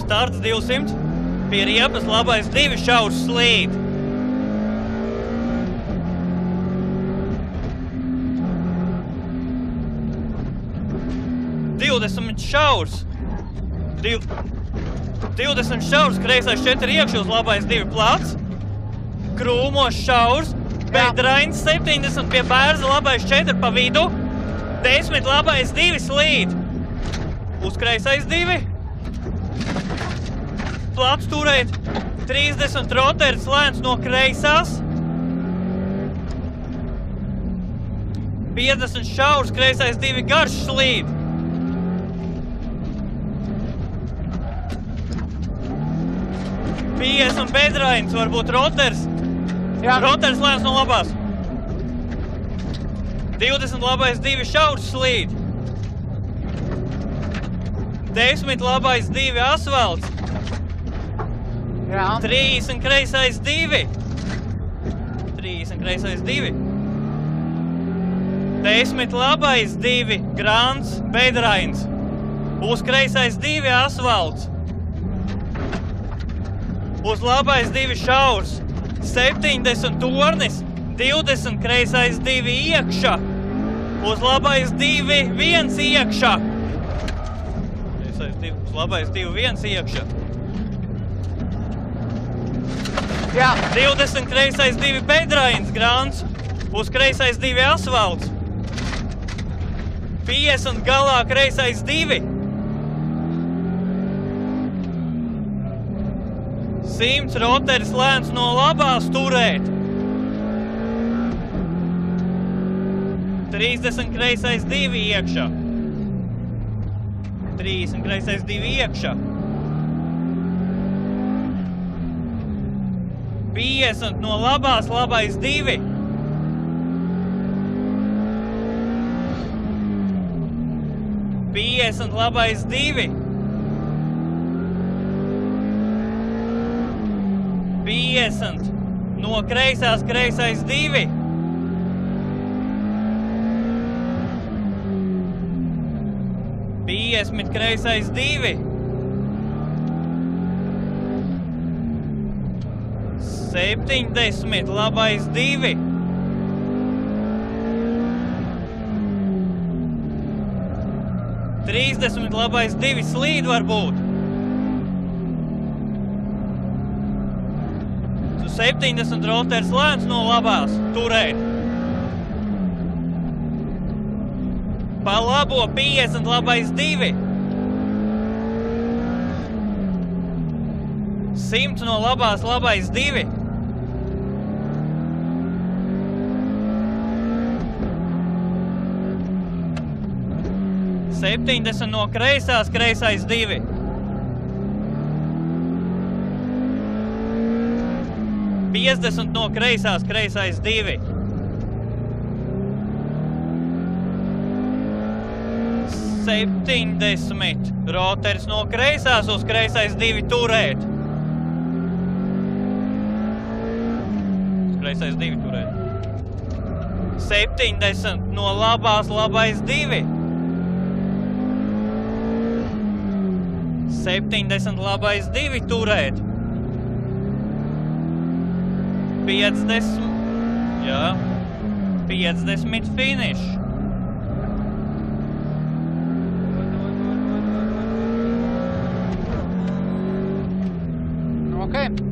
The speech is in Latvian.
Starts 200. Pie riepas labais 2 šaurs slīd. Šaurs. 20 šaurs, kreisais 4 iekš uz labais 2 plats. Krūmos šaurs, Bedrains 70 pie bērza, labais 4 pa vidu. 10 labais 2 slīd. Uz kreisais 2. Plats turēt. 30 roteris lēns no kreisās. 50 šaurs, kreisais 2 garš slīd. 50 Bedrains, varbūt roters. Jā. Roters lēns no labās. 20 labais 2 šaurs slīd. 10 labais 2 asfalts. Jā. 30 kreisais 2. 30 kreisais 2. 10 labais 2 Grants Bedrains. Uz kreisais 2 asfalts. Uz labais 2 šaurs, 70 tornis, 20 kreisais 2 iekšā. Uz labais 2 1 iekšā. Uz labais 2 1 iekšā. Jā. 20 kreisais 2 Bedrains Grants. Uz kreisais 2 asfalts. 50 galā kreisais 2. 100 roteris lēns no labās turēt. 30 kreisais 2 iekšā. 30 kreisais 2 iekšā. 50 no labās, labais 2. 50 labais 2. 50 no kreisās, kreisais 2. 50 kreisais 2. 70 labais 2. 30 labais 2 slīd varbūt. 70 roteris lēns no labās turēt. Pa labo 50 labais 2. 100 no labās, labais 2. 70 no kreisās, kreisais 2. 50 no kreisās, kreisais 2. 70 roteris no kreisās, uz kreisais 2 turēt. Uz kreisais 2 turēt. 70 no labās, labais 2. 70 labais 2 turēt. 50, jā, 50 finish. Okay.